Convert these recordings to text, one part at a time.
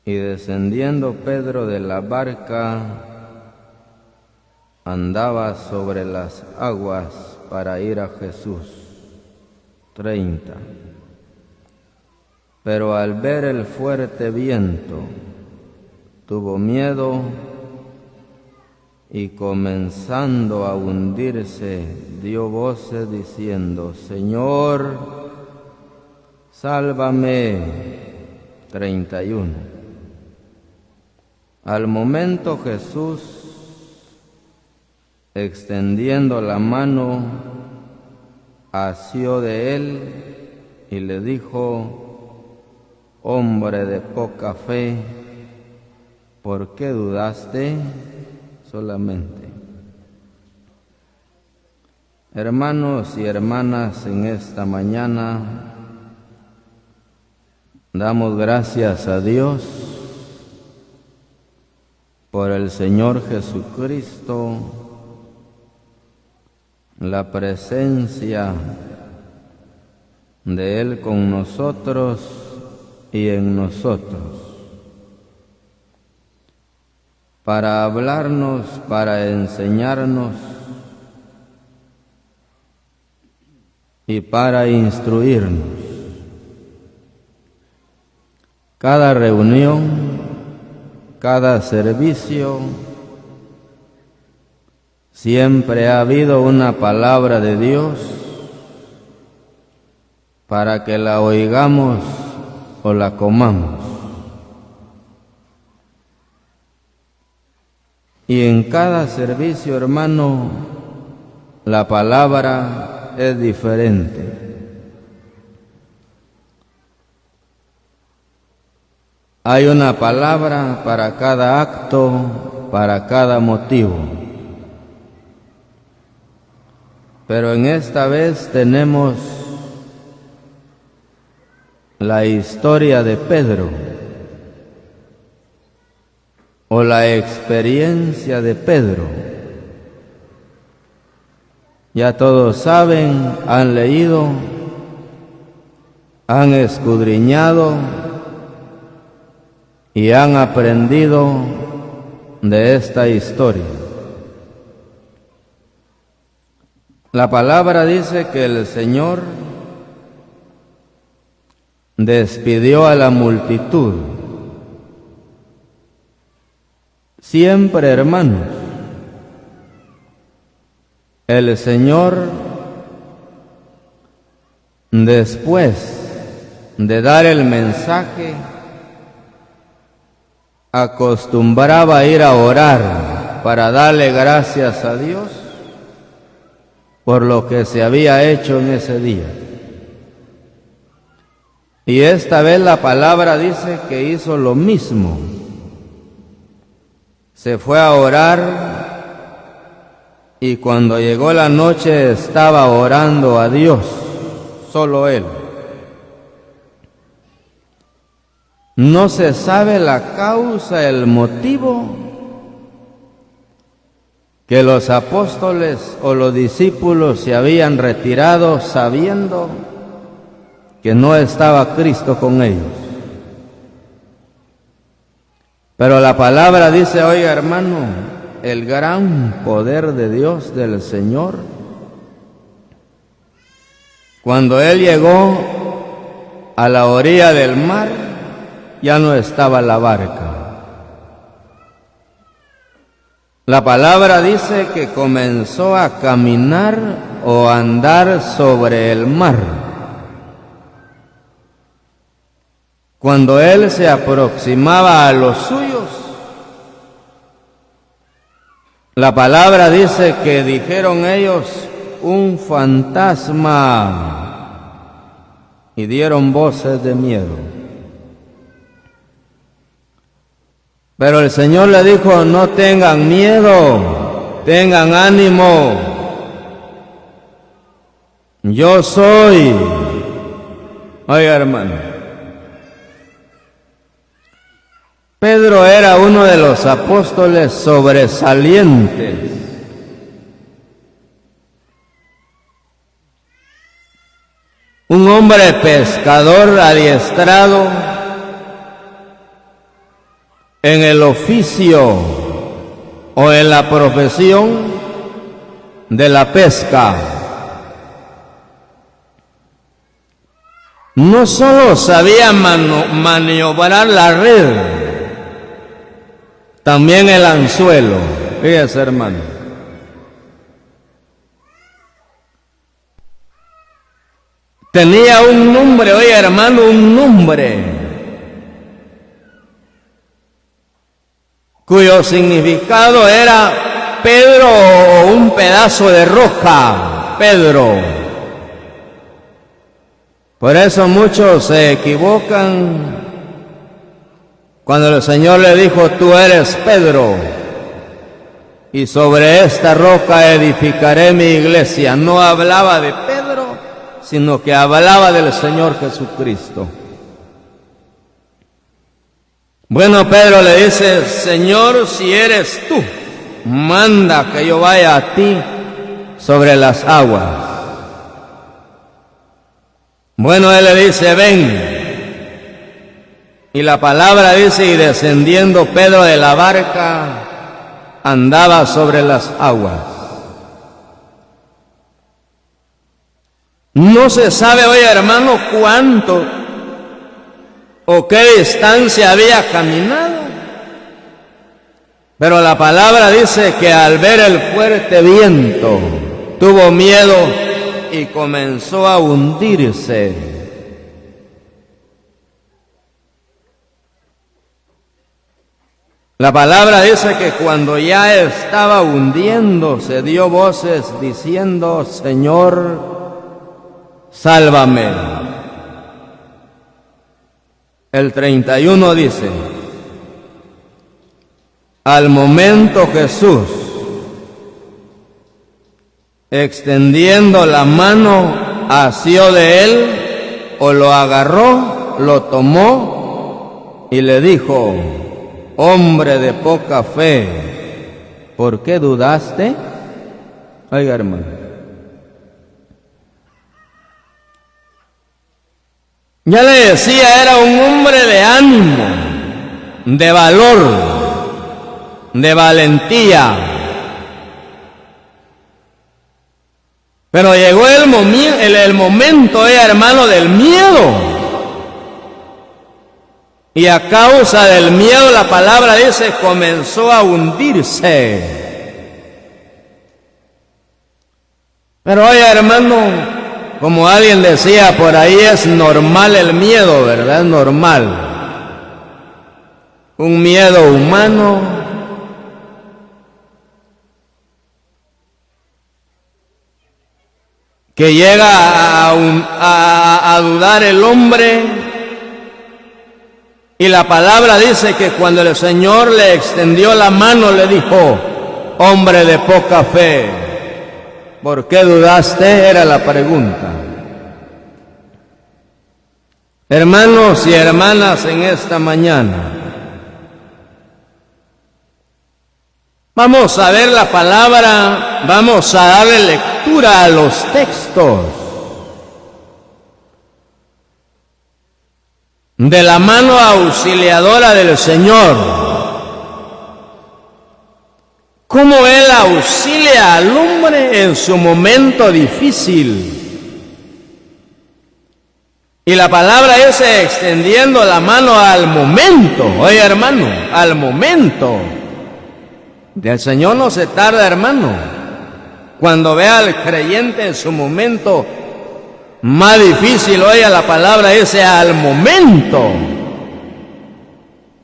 Y descendiendo Pedro de la barca, andaba sobre las aguas para ir a Jesús. 30. Pero al ver el fuerte viento, tuvo miedo y comenzando a hundirse, dio voces diciendo: Señor, sálvame. 31. Al momento Jesús, extendiendo la mano, asió de él y le dijo: Hombre de poca fe, ¿por qué dudaste solamente? Hermanos y hermanas, en esta mañana damos gracias a Dios por el Señor Jesucristo, la presencia de Él con nosotros y en nosotros, para hablarnos, para enseñarnos y para instruirnos. Cada reunión, cada servicio, siempre ha habido una palabra de Dios para que la oigamos o la comamos. Y en cada servicio, hermano, la palabra es diferente. Hay una palabra para cada acto, para cada motivo. Pero en esta vez tenemos la historia de Pedro, o la experiencia de Pedro. Ya todos saben, han leído, han escudriñado y han aprendido de esta historia. La palabra dice que el Señor despidió a la multitud. Siempre, hermanos, el Señor, después de dar el mensaje, acostumbraba a ir a orar para darle gracias a Dios por lo que se había hecho en ese día. Y esta vez la palabra dice que hizo lo mismo. Se fue a orar y cuando llegó la noche estaba orando a Dios, solo él. No se sabe la causa, el motivo que los apóstoles o los discípulos se habían retirado sabiendo que no estaba Cristo con ellos. Pero la palabra dice, oiga hermano, el gran poder de Dios, del Señor, cuando Él llegó a la orilla del mar, ya no estaba la barca. La palabra dice que comenzó a caminar o a andar sobre el mar. Cuando Él se aproximaba a los suyos, la palabra dice que dijeron ellos, un fantasma, y dieron voces de miedo. Pero el Señor le dijo, no tengan miedo, tengan ánimo. Yo soy. Oiga, hermano, Pedro era uno de los apóstoles sobresalientes. Un hombre pescador adiestrado, en el oficio o en la profesión de la pesca. No solo sabía maniobrar la red, también el anzuelo. Fíjese, hermano. Tenía un nombre, oye, hermano, un nombre, cuyo significado era Pedro o un pedazo de roca, Pedro. Por eso muchos se equivocan cuando el Señor le dijo, tú eres Pedro, y sobre esta roca edificaré mi iglesia. No hablaba de Pedro, sino que hablaba del Señor Jesucristo. Bueno, Pedro le dice, Señor, si eres tú, manda que yo vaya a ti sobre las aguas. Bueno, él le dice, ven. Y la palabra dice, y descendiendo Pedro de la barca, andaba sobre las aguas. No se sabe hoy, hermano, cuánto o qué distancia había caminado, pero la palabra dice que al ver el fuerte viento tuvo miedo y comenzó a hundirse. La palabra dice que cuando ya estaba hundiéndose dio voces diciendo, Señor, sálvame. El 31 dice, al momento Jesús, extendiendo la mano, asió de él, o lo agarró, lo tomó y le dijo, hombre de poca fe, ¿por qué dudaste? Oiga, hermano. Ya le decía, era un hombre de ánimo, de valor, de valentía. Pero llegó el momento, hermano, del miedo. Y a causa del miedo, la palabra dice, comenzó a hundirse. Pero oye, hermano, como alguien decía por ahí, es normal el miedo, ¿verdad? Es normal. Un miedo humano. Que llega a dudar el hombre. Y la palabra dice que cuando el Señor le extendió la mano, le dijo, hombre de poca fe, ¿por qué dudaste? Era la pregunta. Hermanos y hermanas, en esta mañana vamos a ver la palabra, vamos a darle lectura a los textos de la mano auxiliadora del Señor. Cómo Él auxilia al hombre en su momento difícil. Y la palabra es extendiendo la mano al momento. Oye, hermano, al momento. El Señor no se tarda, hermano. Cuando vea al creyente en su momento más difícil, oiga, la palabra dice al momento.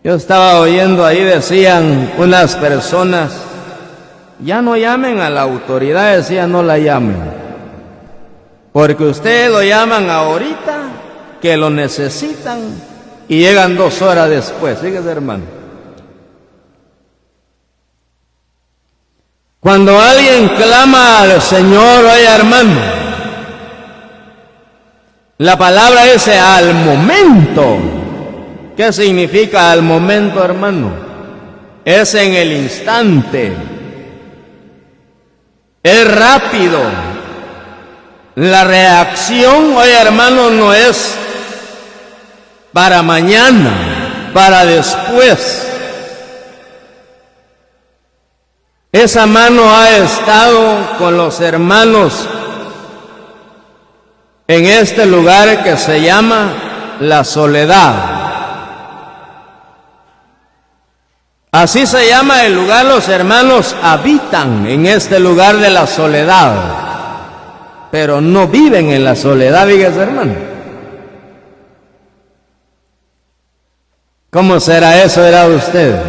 Yo estaba oyendo ahí, decían unas personas, ya no llamen a la autoridad, decían, no la llamen, porque ustedes lo llaman ahorita que lo necesitan y llegan 2 horas después. Fíjese, hermano. Cuando alguien clama al Señor, oye, hermano, la palabra dice al momento. ¿Qué significa al momento, hermano? Es en el instante. Es rápido. La reacción, oye, hermano, no es para mañana, para después. Esa mano ha estado con los hermanos en este lugar que se llama la soledad. Así se llama el lugar. Los hermanos habitan en este lugar de la soledad, pero no viven en la soledad, fíjese, hermano. ¿Cómo será eso, era usted?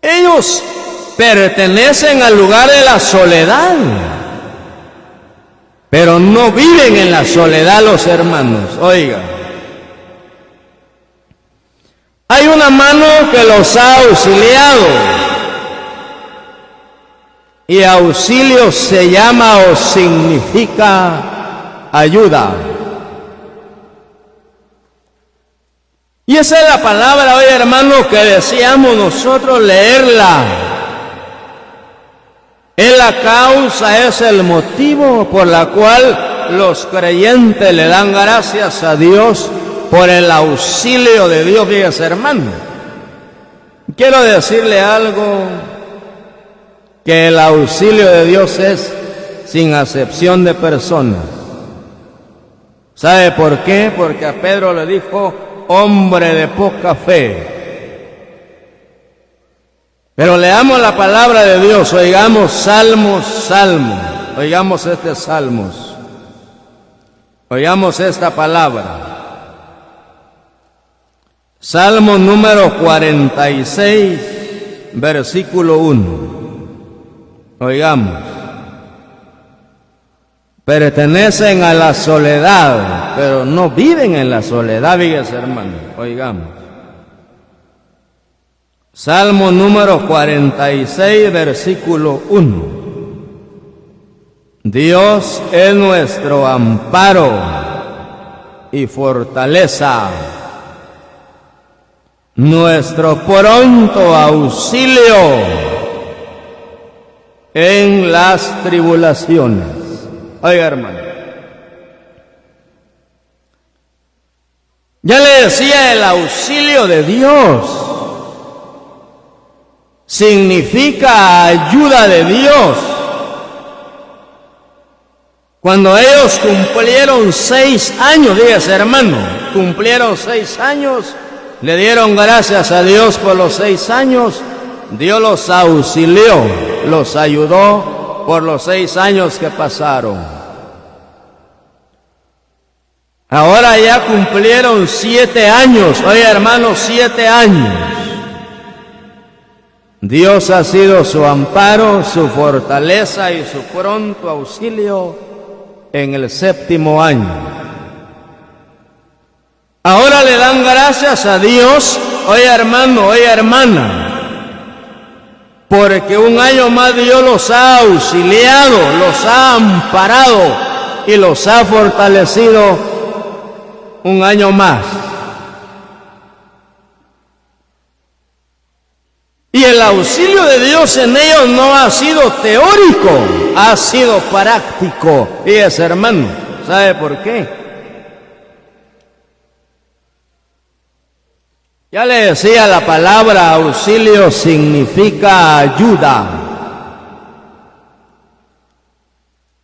Ellos pertenecen al lugar de la soledad, pero no viven en la soledad los hermanos. Oiga, hay una mano que los ha auxiliado, y auxilio se llama o significa ayuda. Y esa es la palabra hoy, hermano, que deseamos nosotros leerla. Es la causa, es el motivo por la cual los creyentes le dan gracias a Dios por el auxilio de Dios, fíjese, hermano. Quiero decirle algo, que el auxilio de Dios es sin acepción de personas. ¿Sabe por qué? Porque a Pedro le dijo, hombre de poca fe. Pero leamos la palabra de Dios, oigamos Salmos, oigamos este Salmos, oigamos esta palabra. Salmo número 46, versículo 1. Oigamos. Pertenecen a la soledad, pero no viven en la soledad, fíjese, hermano. Oigamos. Salmo número 46, versículo 1. Dios es nuestro amparo y fortaleza, nuestro pronto auxilio en las tribulaciones. Oiga, hermano, ya le decía, el auxilio de Dios significa ayuda de Dios. Cuando ellos cumplieron 6 años, dígase, hermano, cumplieron 6 años, le dieron gracias a Dios por los 6 años, Dios los auxilió, los ayudó por los 6 años que pasaron. Ahora ya cumplieron 7 años, oye, hermano, 7 años. Dios ha sido su amparo, su fortaleza y su pronto auxilio en el 7º año. Ahora le dan gracias a Dios, oye, hermano, oye, hermana, porque un año más Dios los ha auxiliado, los ha amparado y los ha fortalecido un año más. Y el auxilio de Dios en ellos no ha sido teórico, ha sido práctico. Fíjese, hermano, ¿sabe por qué? Ya le decía, la palabra auxilio significa ayuda.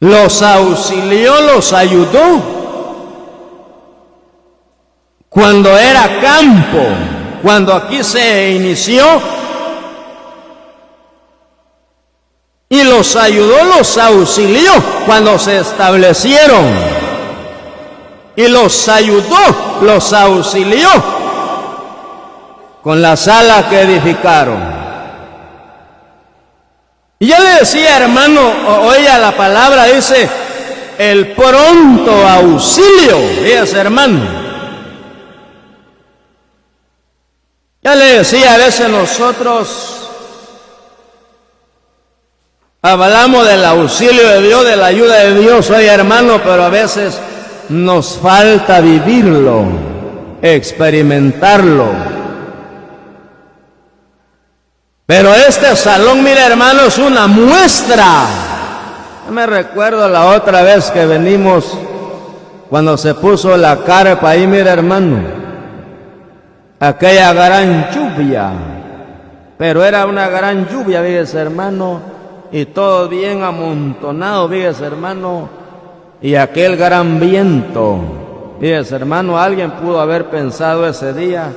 Los auxilió, los ayudó cuando era campo, cuando aquí se inició, y los ayudó, los auxilió cuando se establecieron, y los ayudó, los auxilió con la sala que edificaron. Y ya le decía, hermano, oiga, la palabra dice el pronto auxilio, fíjese, hermano. Ya le decía, a veces nosotros hablamos del auxilio de Dios, de la ayuda de Dios, oye, hermano, pero a veces nos falta vivirlo, experimentarlo. Pero este salón, mire, hermano, es una muestra. Yo me recuerdo la otra vez que venimos, cuando se puso la carpa ahí, mire, hermano, aquella gran lluvia. pero era una gran lluvia, fíjese hermano, y todo bien amontonado, fíjese hermano, y aquel gran viento. Fíjese hermano, alguien pudo haber pensado ese día,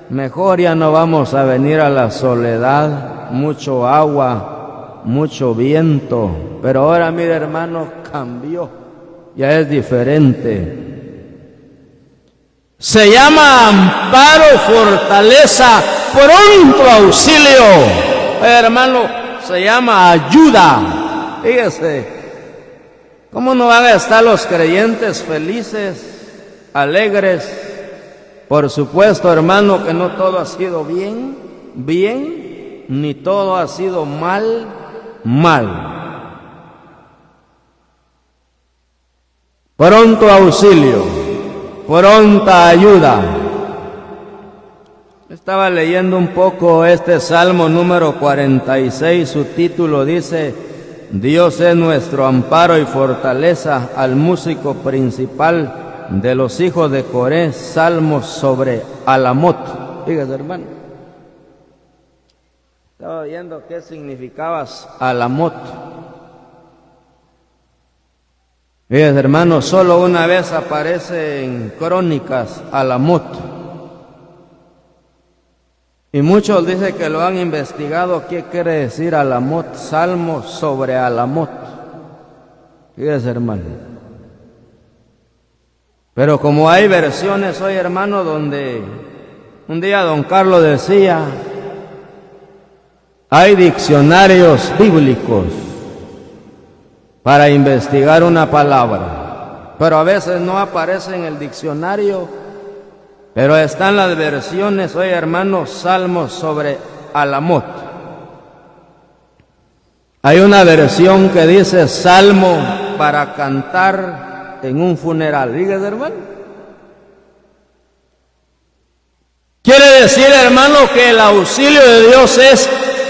mejor ya no vamos a venir a la soledad, mucho agua, mucho viento, pero ahora mire hermano, cambió, ya es diferente. Se llama amparo, fortaleza, pronto auxilio. Hermano, se llama ayuda. Fíjese, ¿cómo no van a estar los creyentes felices, alegres? Por supuesto, hermano, que no todo ha sido bien, ni todo ha sido mal. Pronto auxilio, pronta ayuda. Estaba leyendo un poco este Salmo número 46, su título dice, Dios es nuestro amparo y fortaleza, al músico principal de los hijos de Coré, salmos sobre Alamot. Fíjese hermano, estaba viendo qué significaba Alamot. Fíjese hermano, solo una vez aparece en Crónicas Alamot. Y muchos dicen que lo han investigado, ¿qué quiere decir Alamot? Salmos sobre Alamot. Fíjese hermano. Pero como hay versiones hoy hermano, donde un día don Carlos decía, hay diccionarios bíblicos para investigar una palabra, pero a veces no aparece en el diccionario, pero están las versiones, oye hermanos, salmos sobre Alamot. Hay una versión que dice salmo para cantar en un funeral. Fíjese hermano. Quiere decir hermano que el auxilio de Dios es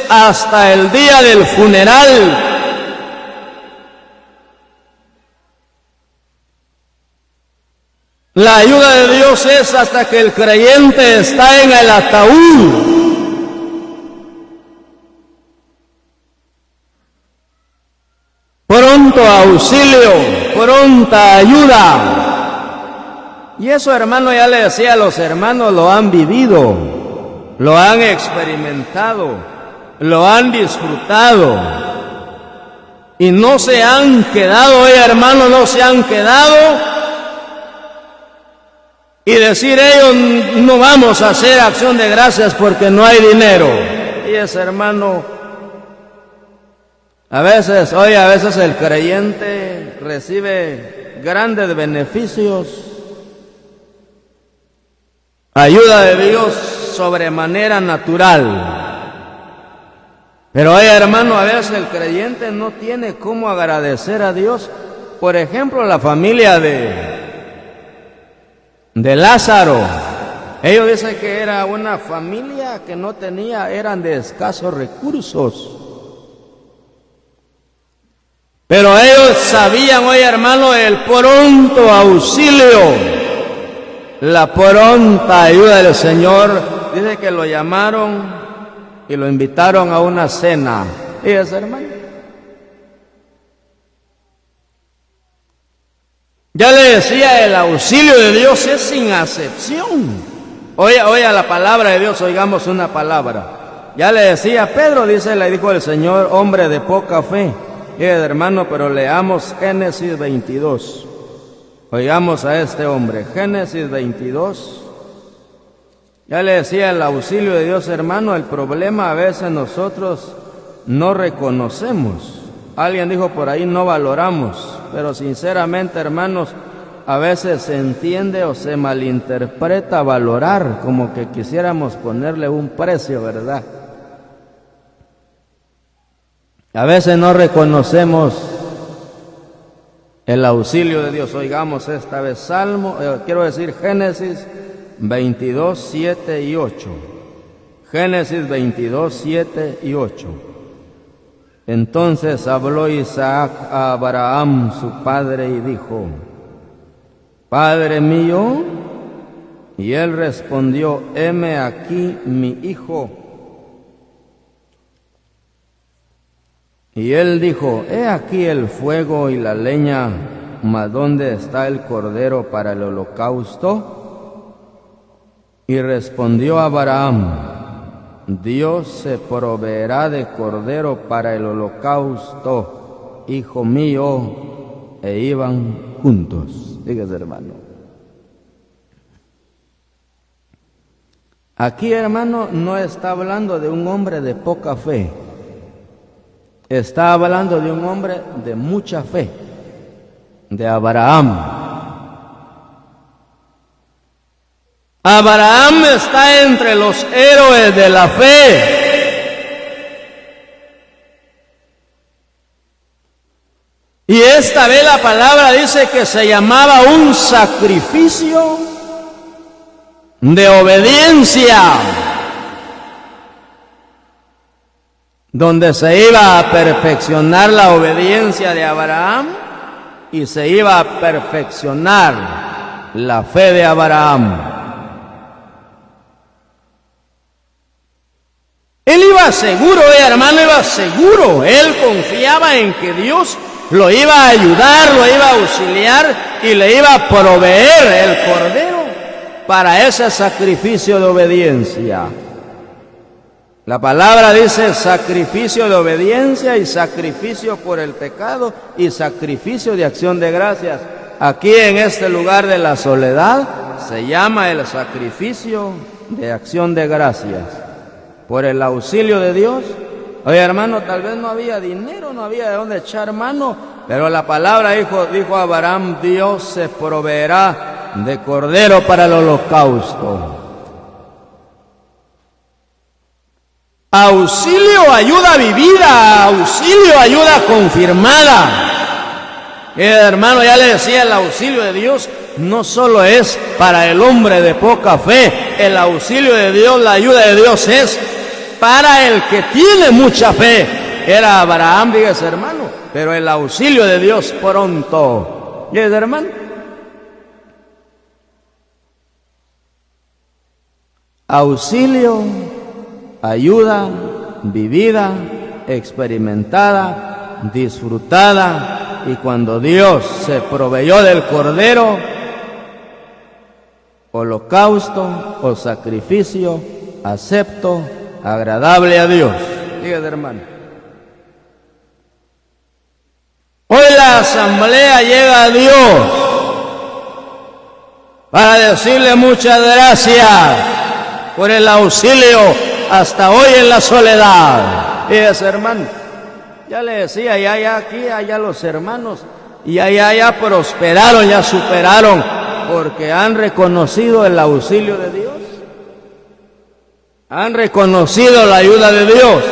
hasta el día del funeral. La ayuda de Dios es hasta que el creyente está en el ataúd. Pronto auxilio, pronta ayuda. Y eso, hermano, ya le decía a los hermanos, lo han vivido, lo han experimentado, lo han disfrutado. Y no se han quedado, hermano, no se han quedado. Y decir ellos, no vamos a hacer acción de gracias porque no hay dinero. Y ese hermano, a veces el creyente recibe grandes beneficios, ayuda de Dios sobremanera natural. Pero hermano, a veces el creyente no tiene cómo agradecer a Dios. Por ejemplo, la familia de Lázaro, ellos dicen que era una familia que no tenía, eran de escasos recursos. Pero ellos sabían, oye hermano, el pronto auxilio, la pronta ayuda del Señor. Dice que lo llamaron y lo invitaron a una cena. Fíjese hermano. Ya le decía, el auxilio de Dios es sin acepción. Oiga la palabra de Dios, oigamos una palabra. Ya le decía, Pedro le dijo el Señor, hombre de poca fe. Hermano, pero leamos Génesis 22. Oigamos a este hombre, Génesis 22. Ya le decía, el auxilio de Dios, hermano, el problema a veces nosotros no reconocemos. Alguien dijo por ahí, no valoramos. Pero sinceramente, hermanos, a veces se entiende o se malinterpreta valorar, como que quisiéramos ponerle un precio, ¿verdad? A veces no reconocemos el auxilio de Dios. Oigamos esta vez Génesis 22, 7 y 8. Génesis 22, 7 y 8. Entonces habló Isaac a Abraham, su padre, y dijo, Padre mío. Y él respondió, heme aquí mi hijo. Y él dijo: he aquí el fuego y la leña, mas ¿dónde está el cordero para el holocausto? Y respondió Abraham: Dios se proveerá de cordero para el holocausto, hijo mío. E iban juntos. Fíjese, hermano. Aquí, hermano, no está hablando de un hombre de poca fe. Está hablando de un hombre de mucha fe, de Abraham. Abraham está entre los héroes de la fe. Y esta vez la palabra dice que se llamaba un sacrificio de obediencia, donde se iba a perfeccionar la obediencia de Abraham y se iba a perfeccionar la fe de Abraham. Él iba seguro, hermano, iba seguro. Él confiaba en que Dios lo iba a ayudar, lo iba a auxiliar y le iba a proveer el cordero para ese sacrificio de obediencia. La palabra dice sacrificio de obediencia y sacrificio por el pecado y sacrificio de acción de gracias. Aquí en este lugar de la soledad se llama el sacrificio de acción de gracias por el auxilio de Dios. Oye, hermano, tal vez no había dinero, no había de dónde echar mano, pero la palabra dijo a Abraham: Dios se proveerá de cordero para el holocausto. Auxilio, ayuda vivida, auxilio, ayuda confirmada. Hermano, ya le decía, el auxilio de Dios no solo es para el hombre de poca fe. El auxilio de Dios, la ayuda de Dios es para el que tiene mucha fe. Era Abraham, fíjese, hermano, pero el auxilio de Dios pronto. ¿Fíjese, hermano? Auxilio, ayuda vivida, experimentada, disfrutada, y cuando Dios se proveyó del cordero, holocausto o sacrificio acepto, agradable a Dios. Fíjate, hermano. Hoy la asamblea llega a Dios para decirle muchas gracias por el auxilio hasta hoy en la soledad. Fíjese, hermano. Ya le decía, ya aquí, allá los hermanos, y ya prosperaron, ya superaron, porque han reconocido el auxilio de Dios. Han reconocido la ayuda de Dios.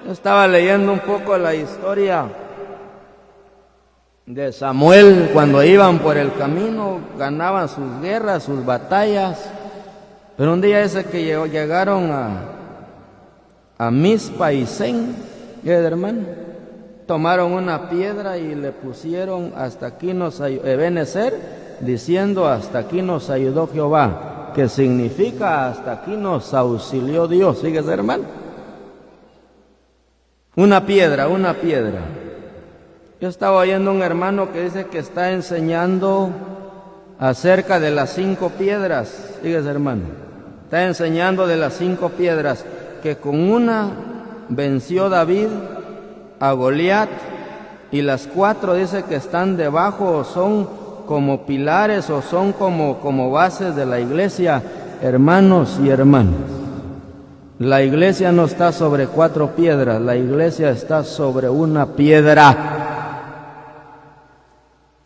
Yo estaba leyendo un poco la historia de Samuel cuando iban por el camino, ganaban sus guerras, sus batallas, pero un día ese que llegaron a Mizpa y Sen, hermano, tomaron una piedra y le pusieron hasta aquí nos Ebenezer, diciendo hasta aquí nos ayudó Jehová, que significa hasta aquí nos auxilió Dios. Fíjese, hermano, una piedra. Yo estaba oyendo un hermano que dice que está enseñando acerca de las 5 piedras. Fíjese, hermano, está enseñando de las 5 piedras, que con una venció David a Goliat, y las 4 dice que están debajo, o son como pilares, o son como bases de la iglesia. Hermanos y hermanas, la iglesia no está sobre 4 piedras, la iglesia está sobre una piedra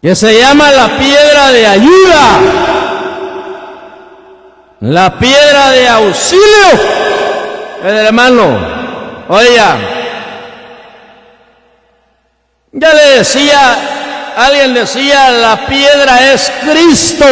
que se llama la piedra de ayuda, la piedra de auxilio. Hermano, oiga, ya le decía, alguien decía, la piedra es Cristo,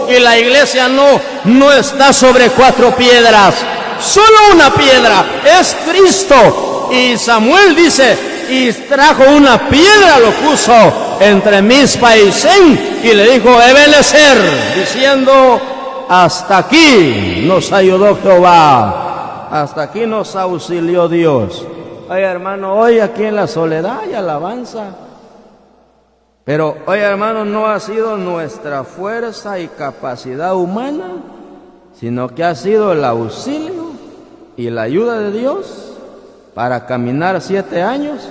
y la iglesia no está sobre 4 piedras, solo una piedra, es Cristo. Y Samuel dice, y trajo una piedra, lo puso entre Mizpa y Sen, y le dijo Ebenezer, diciendo, hasta aquí nos ayudó Jehová, hasta aquí nos auxilió Dios. Oye, hermano, hoy aquí en la soledad hay alabanza. Pero, oye, hermano, no ha sido nuestra fuerza y capacidad humana, sino que ha sido el auxilio y la ayuda de Dios para caminar 7 años.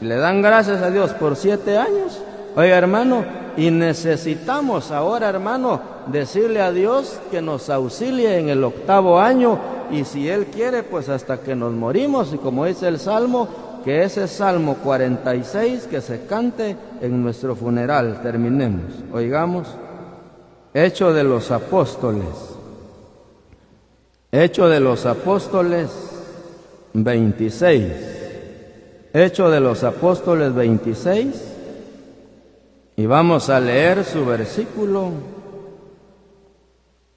Y le dan gracias a Dios por 7 años. Oiga, hermano, y necesitamos ahora, hermano, decirle a Dios que nos auxilie en el 8º año, y si Él quiere, pues hasta que nos morimos, y como dice el Salmo, que ese Salmo 46 que se cante en nuestro funeral. Terminemos. Oigamos, Hechos de los Apóstoles. Hechos de los Apóstoles 26. Hechos de los Apóstoles 26. Y vamos a leer su versículo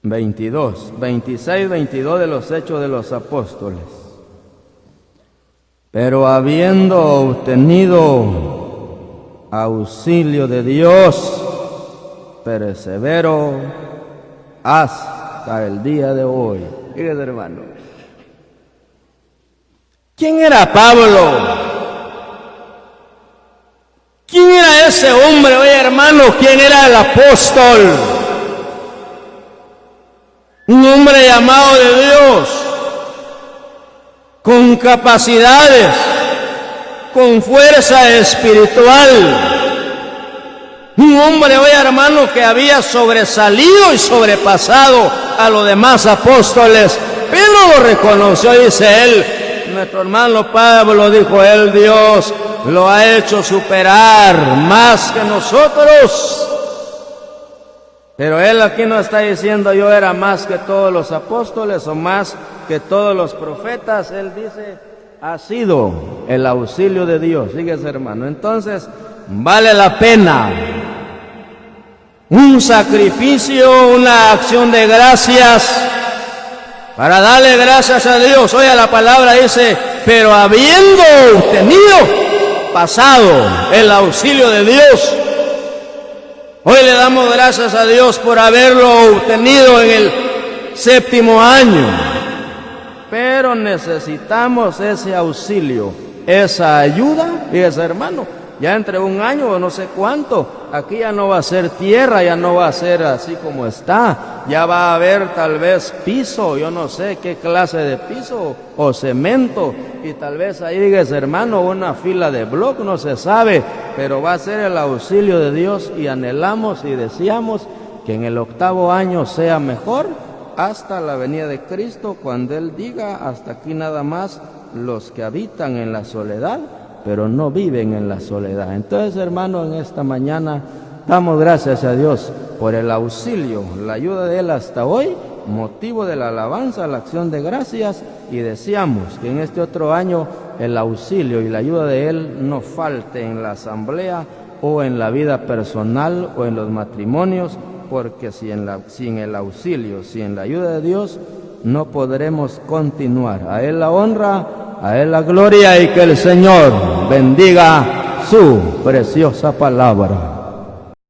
22, 26, 22 de los Hechos de los Apóstoles. Pero habiendo obtenido auxilio de Dios, persevero hasta el día de hoy. Fíjate, hermano. ¿Quién era Pablo? ¿Quién era ese hombre? Oye, hermano, ¿quién era el apóstol? Un hombre llamado de Dios, con capacidades, con fuerza espiritual. Un hombre, oye, hermano, que había sobresalido y sobrepasado a los demás apóstoles. Pero lo reconoció, dice él. Nuestro hermano Pablo dijo, él, Dios, lo ha hecho superar más que nosotros. Pero él aquí no está diciendo yo era más que todos los apóstoles o más que todos los profetas. Él dice, ha sido el auxilio de Dios. Fíjese, hermano, entonces vale la pena un sacrificio, una acción de gracias para darle gracias a Dios. Oye, la palabra dice, pero habiendo pasado el auxilio de Dios, hoy le damos gracias a Dios por haberlo obtenido en el 7º año. Pero necesitamos ese auxilio, esa ayuda. Fíjese, hermano, ya entre 1 año o no sé cuánto, aquí ya no va a ser tierra, ya no va a ser así como está, ya va a haber tal vez piso, yo no sé qué clase de piso o cemento, y tal vez ahí, digas, hermano, una fila de bloc, no se sabe, pero va a ser el auxilio de Dios, y anhelamos y deseamos que en el 8º año sea mejor, hasta la venida de Cristo, cuando Él diga, hasta aquí nada más los que habitan en la soledad, pero no viven en la soledad. Entonces, hermano, en esta mañana damos gracias a Dios por el auxilio, la ayuda de Él hasta hoy, motivo de la alabanza, la acción de gracias, y deseamos que en este otro año el auxilio y la ayuda de Él no falte en la asamblea o en la vida personal o en los matrimonios, porque sin el auxilio, sin la ayuda de Dios, no podremos continuar. A Él la honra, a Él la gloria, y que el Señor bendiga su preciosa palabra.